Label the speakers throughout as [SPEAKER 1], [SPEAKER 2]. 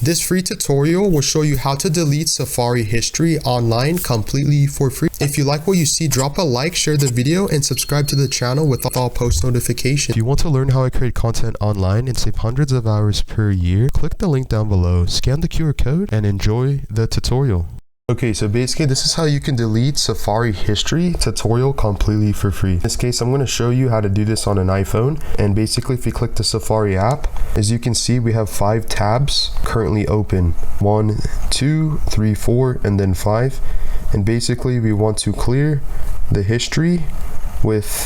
[SPEAKER 1] This free tutorial will show you how to delete Safari history online completely for free. If you like what you see, drop a like, share the video, and subscribe to the channel with all post notifications. If you want to learn how I create content online and save hundreds of hours per year, click the link down below, scan the QR code, and enjoy the tutorial. Okay, so basically this is how you can delete Safari history tutorial completely for free. In this case, I'm going to show you how to do this on an iPhone. And basically if you click the Safari app, as you can see, we have 5 tabs currently open. 1, 2, 3, 4, and then 5. And basically we want to clear the history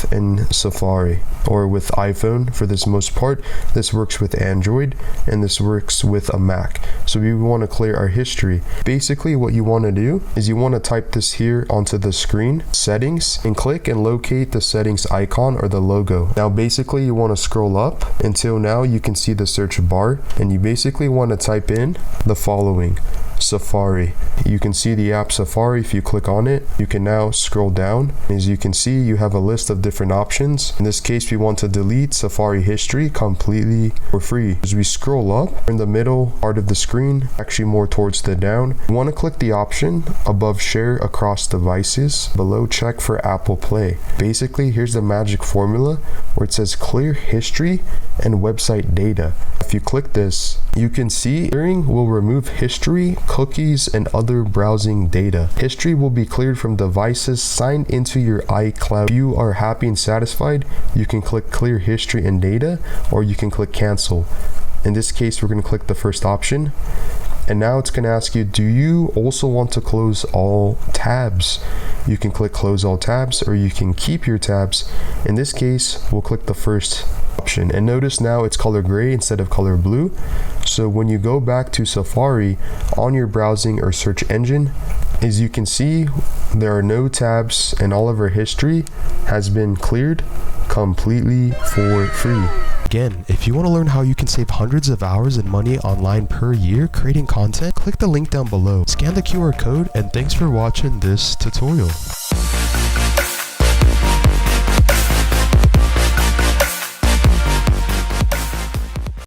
[SPEAKER 1] in Safari or with iPhone for this most part. This works with Android and this works with a Mac. So we want to clear our history. Basically what you want to do is you want to type this here onto the screen, settings, and click and locate the settings icon or the logo. Now basically you want to scroll up until now you can see the search bar, and you basically want to type in the following: Safari. You can see the app Safari. If you click on it, you can now scroll down. As you can see, you have a list of different options. In this case, we want to delete Safari history completely for free. As we scroll up in the middle part of the screen, actually more towards the down, you want to click the option above share across devices, below check for Apple Play. Basically, here's the magic formula where it says clear history and website data. If you click this, you can see clearing will remove history, cookies, and other browsing data. History will be cleared from devices signed into your iCloud. If you are happy and satisfied, you can click clear history and data, or you can click cancel. In this case, we're going to click the first option. And now it's going to ask you, do you also want to close all tabs? You can click close all tabs, or you can keep your tabs. In this case, we'll click the first option. And notice now it's color gray instead of color blue. So when you go back to Safari on your browsing or search engine, as you can see, there are no tabs and all of our history has been cleared completely for free. Again, if you want to learn how you can save hundreds of hours and money online per year creating content, click the link down below, scan the QR code, and thanks for watching this tutorial.